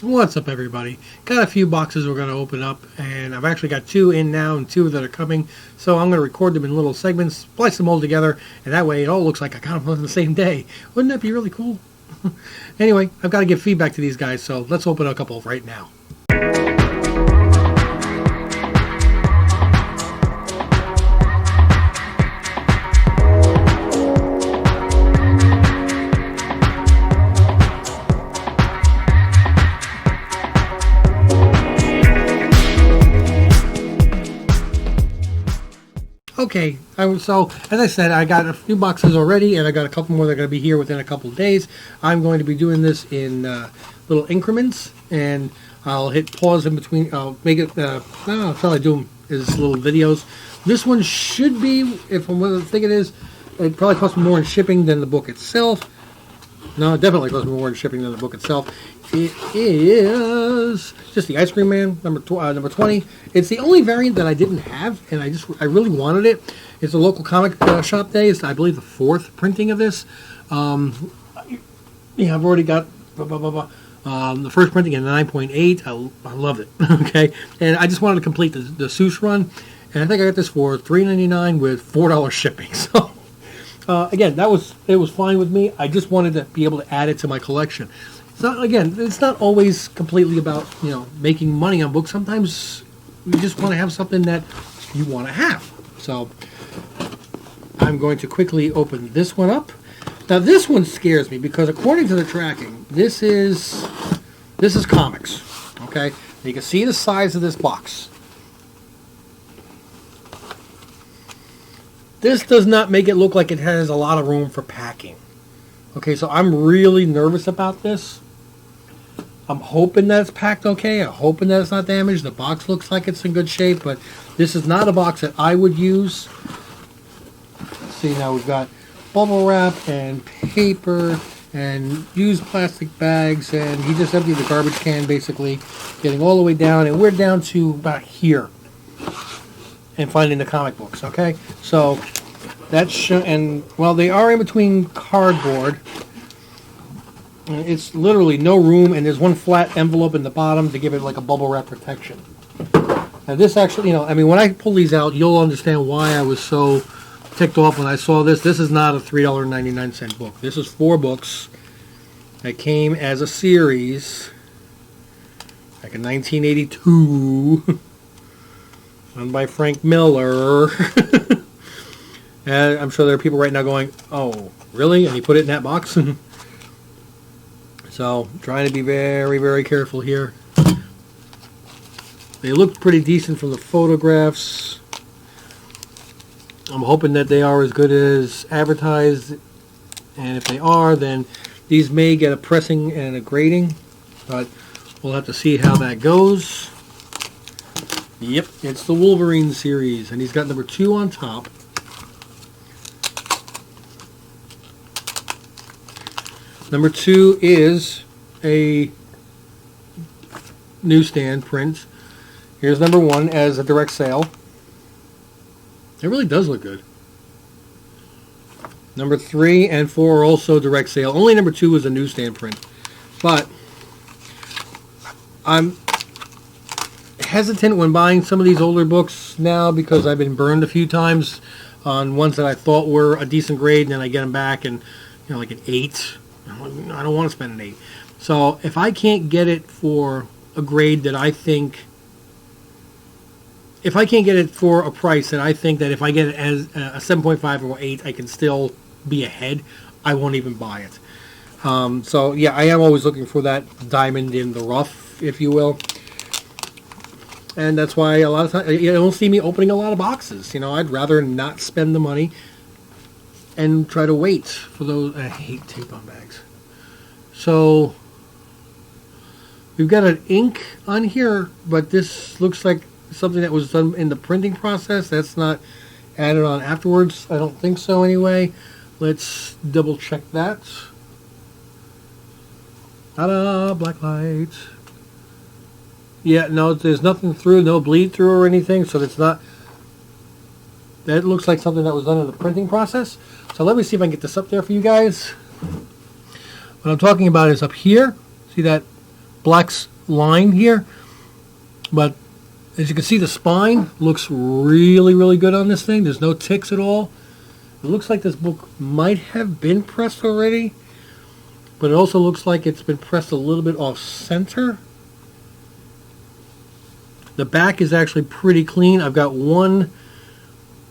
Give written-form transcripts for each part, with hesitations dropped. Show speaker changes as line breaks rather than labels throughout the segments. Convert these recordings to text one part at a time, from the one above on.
What's up, everybody? Got a few boxes we're going to open up, and I've actually got two in now and two that are coming, so I'm going to record them in little segments, splice them all together, and that way it all looks like I got them on the same day. Wouldn't that be really cool? Anyway, I've got to give feedback to these guys, so let's open a couple right now. Okay, so as I said, I got a few boxes already, and I got a couple more that are going to be here within a couple of days. I'm going to be doing this in little increments, and I'll hit pause in between. I'll make it. That's all I do is little videos. This one should be, if I'm what I think it is, it probably costs me more in shipping than the book itself. No, it definitely costs me more in shipping than the book itself. It is just the Ice Cream Man number 20. It's the only variant that I didn't have, and I really wanted it. It's a local comic shop day. It's, I believe, the fourth printing of this. Yeah, I've already got the first printing in 9.8. I loved it. Okay, and I just wanted to complete the Seuss run, and I think I got this for $3.99 with $4 shipping. So. Again, it was fine with me. I just wanted to be able to add it to my collection. So again, it's not always completely about making money on books. Sometimes you just want to have something that you want to have. So I'm going to quickly open this one up. Now this one scares me because according to the tracking, this is comics. Okay, you can see the size of this box. This does not make it look like it has a lot of room for packing. Okay, so I'm really nervous about this. I'm hoping that it's packed okay. I'm hoping that it's not damaged. The box looks like it's in good shape, but this is not a box that I would use. Let's see, now we've got bubble wrap and paper and used plastic bags, and he just emptied the garbage can basically, getting all the way down, and we're down to about here. And finding the comic books, okay? So that's and well, they are in between cardboard. It's literally no room, and there's one flat envelope in the bottom to give it like a bubble wrap protection. Now this actually, I mean, when I pull these out, you'll understand why I was so ticked off when I saw this. This is not a $3.99 book. This is 4 books that came as a series back in 1982. Done by Frank Miller. And I'm sure there are people right now going, oh, really? And he put it in that box? So, trying to be very, very careful here. They look pretty decent from the photographs. I'm hoping that they are as good as advertised. And if they are, then these may get a pressing and a grading. But we'll have to see how that goes. Yep, it's the Wolverine series, and he's got number 2 on top. Number 2 is a newsstand print. Here's number 1 as a direct sale. It really does look good. Number 3 and 4 are also direct sale. Only number 2 is a newsstand print. But I'm hesitant when buying some of these older books now because I've been burned a few times on ones that I thought were a decent grade, and then I get them back and like an 8. I don't want to spend an 8. So if I can't get it for a grade that I think, if I can't get it for a price that I think that if I get it as a 7.5 or 8, I can still be ahead, I won't even buy it. So yeah, I am always looking for that diamond in the rough, if you will. And that's why a lot of times you don't see me opening a lot of boxes. I'd rather not spend the money and try to wait for those. I hate tape on bags. So we've got an ink on here, but this looks like something that was done in the printing process. That's not added on afterwards. I don't think so anyway. Let's double check that. Ta-da! Black light. Yeah, no, there's nothing through, no bleed through or anything, so it's not. That looks like something that was done in the printing process. So let me see if I can get this up there for you guys. What I'm talking about is up here. See that black line here, but as you can see, the spine looks really, really good on this thing. There's no ticks at all. It looks like this book might have been pressed already, but it also looks like it's been pressed a little bit off center. The back is actually pretty clean. I've got one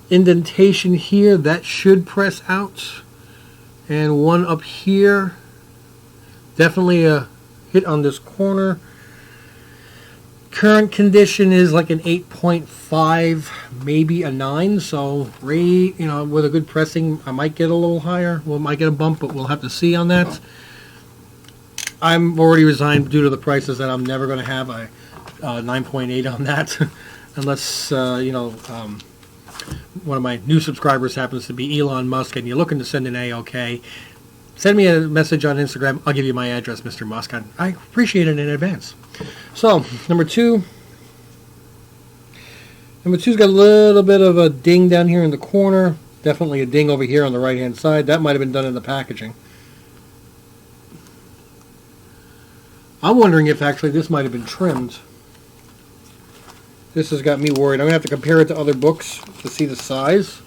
indentation here that should press out, and one up here. Definitely a hit on this corner. Current condition is like an 8.5, maybe a 9. So, with a good pressing, I might get a little higher. Well, might get a bump, but we'll have to see on that. I'm already resigned due to the prices that I'm never going to have a 9.8 on that, unless one of my new subscribers happens to be Elon Musk, and you're looking to send an A-OK. Send me a message on Instagram. I'll give you my address, Mr. Musk. I appreciate it in advance. So, number 2. Number 2's got a little bit of a ding down here in the corner. Definitely a ding over here on the right-hand side. That might have been done in the packaging. I'm wondering if actually this might have been trimmed. This has got me worried. I'm going to have to compare it to other books to see the size.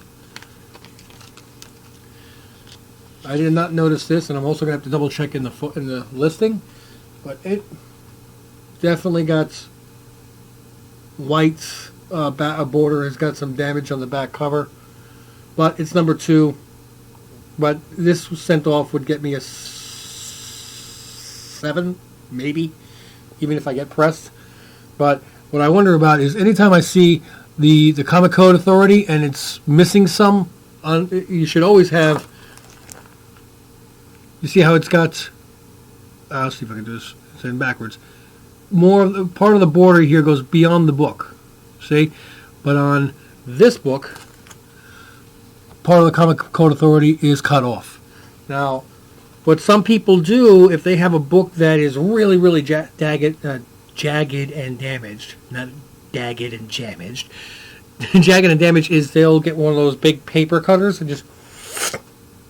I did not notice this, and I'm also going to have to double check in the listing. But it definitely got white border. Has got some damage on the back cover. But it's number 2. But this sent off would get me a 7, maybe, even if I get pressed. But what I wonder about is anytime I see the Comic Code Authority and it's missing some, you should always have. You see how it's got, I'll see if I can do this, it's in backwards. Part of the border here goes beyond the book, see? But on this book, part of the Comic Code Authority is cut off. Now, what some people do, if they have a book that is really, really jagged and damaged, not dagged and damaged, jagged and damaged is they'll get one of those big paper cutters and just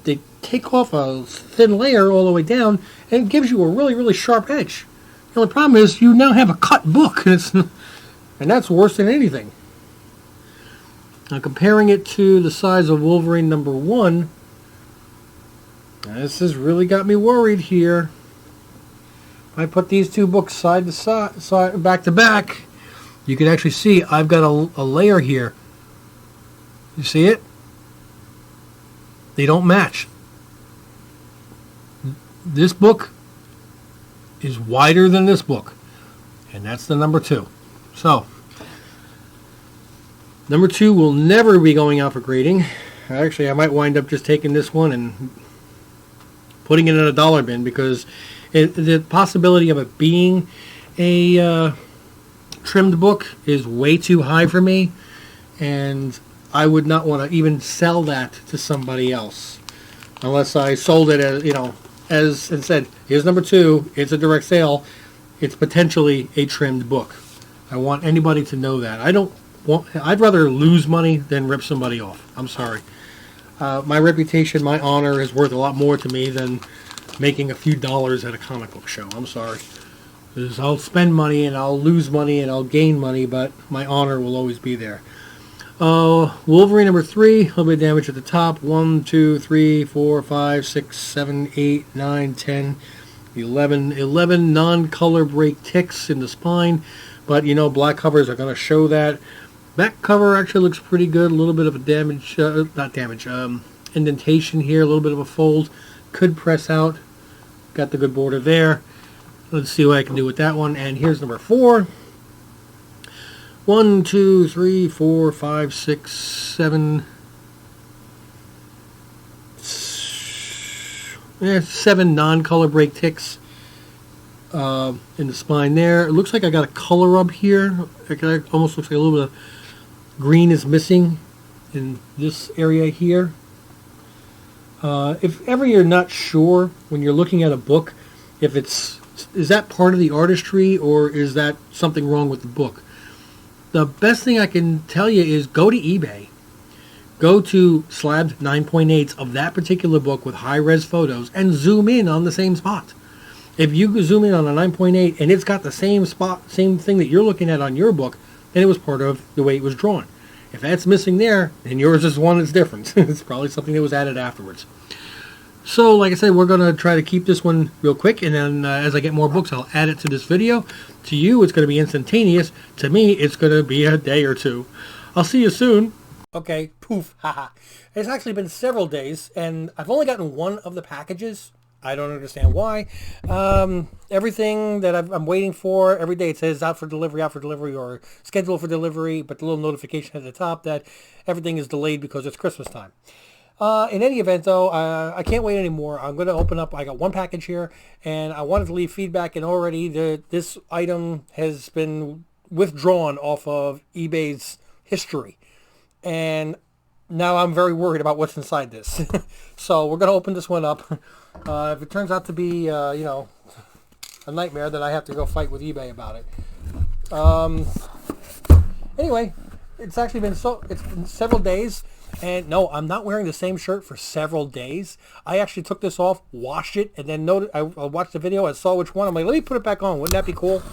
they take off a thin layer all the way down, and it gives you a really, really sharp edge. The only problem is you now have a cut book, and that's worse than anything. Now, comparing it to the size of Wolverine number 1, this has really got me worried here. I put these two books side to side, back to back. You can actually see I've got a layer here. You see it? They don't match. This book is wider than this book, and that's the number 2. So, number 2 will never be going out for grading. Actually, I might wind up just taking this one and putting it in a dollar bin, because the possibility of it being a trimmed book is way too high for me, and I would not want to even sell that to somebody else unless I sold it as and said, here's number 2, it's a direct sale, it's potentially a trimmed book. I want anybody to know that. I'd rather lose money than rip somebody off. I'm sorry. My reputation, my honor is worth a lot more to me than making a few dollars at a comic book show. I'm sorry. Because I'll spend money and I'll lose money and I'll gain money, but my honor will always be there. Wolverine number 3, a little bit of damage at the top. 1, 2, 3, 4, 5, 6, 7, 8, 9, 10, 11 non-color break ticks in the spine. But, black covers are going to show that. Back cover actually looks pretty good. A little bit of a damage, indentation here. A little bit of a fold. Could press out. Got the good border there. Let's see what I can do with that one. And here's number 4. 1, 2, 3, 4, 5, 6, 7. 7 non-color break ticks in the spine there. It looks like I got a color up here. It almost looks like a little bit of green is missing in this area here. If ever you're not sure when you're looking at a book, is that part of the artistry or is that something wrong with the book? The best thing I can tell you is go to eBay. Go to slabbed 9.8s of that particular book with high-res photos and zoom in on the same spot. If you zoom in on a 9.8 and it's got the same spot, same thing that you're looking at on your book, then it was part of the way it was drawn. If that's missing there, then yours is one that's different. It's probably something that was added afterwards. So, like I said, we're going to try to keep this one real quick, and then as I get more books, I'll add it to this video. To you, it's going to be instantaneous. To me, it's going to be a day or two. I'll see you soon. Okay, poof, haha. It's actually been several days, and I've only gotten one of the packages. I don't understand why. Everything that I'm waiting for, every day it says out for delivery, or scheduled for delivery, but the little notification at the top that everything is delayed because it's Christmas time. In any event, though, I can't wait anymore. I'm going to open up. I got one package here, and I wanted to leave feedback, and already this item has been withdrawn off of eBay's history. And now I'm very worried about what's inside this. So we're going to open this one up. If it turns out to be, you know, a nightmare, then I have to go fight with eBay about it. Anyway, it's actually been it's been several days. And no, I'm not wearing the same shirt for several days. I actually took this off, washed it, and then I watched the video. I saw which one. I'm like, let me put it back on. Wouldn't that be cool?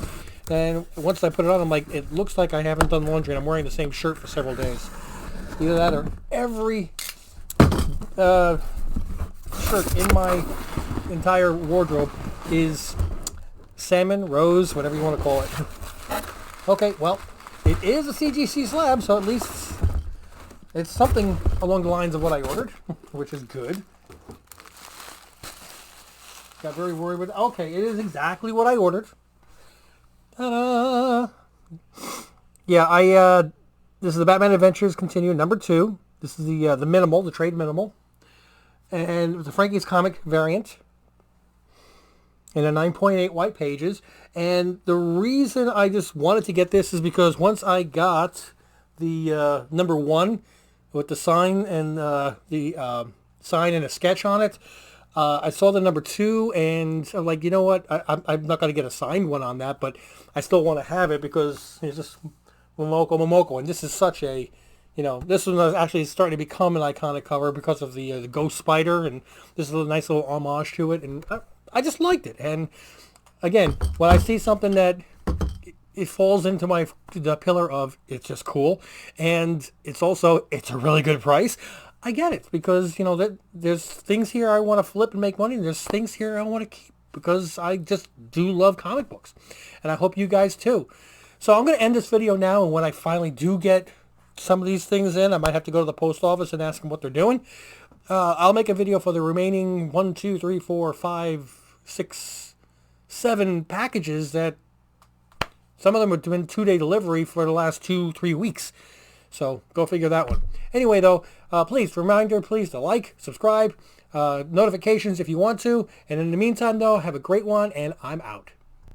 And once I put it on, I'm like, it looks like I haven't done laundry, and I'm wearing the same shirt for several days. Either that or every shirt in my entire wardrobe is salmon, rose, whatever you want to call it. Okay, well, it is a CGC slab, so at least it's something along the lines of what I ordered, which is good. Got very worried with, okay, it is exactly what I ordered. Ta-da! Yeah, this is the Batman Adventures Continue, number 2. This is the minimal, the trade minimal. And it was the Frankie's Comic variant. In a 9.8 white pages. And the reason I just wanted to get this is because once I got the number 1 with the sign and the sign and a sketch on it, I saw the number 2 and I'm like, you know what? I'm not going to get a signed one on that, but I still want to have it because it's just Momoko. And this is such a, you know, this one is actually starting to become an iconic cover because of the ghost spider, and this is a nice little homage to it, and I just liked it. And again, when I see something that it falls into the pillar of it's just cool, and it's a really good price, I get it, because, you know, there's things here I want to flip and make money, and there's things here I want to keep because I just do love comic books, and I hope you guys too. So I'm going to end this video now, and when I finally do get some of these things in, I might have to go to the post office and ask them what they're doing. I'll make a video for the remaining 1, 2, 3, 4, 5, 6, 7 packages that some of them have been 2-day delivery for the last 2-3 weeks. So go figure that one. Anyway, though, please to like, subscribe, notifications if you want to. And in the meantime, though, have a great one, and I'm out.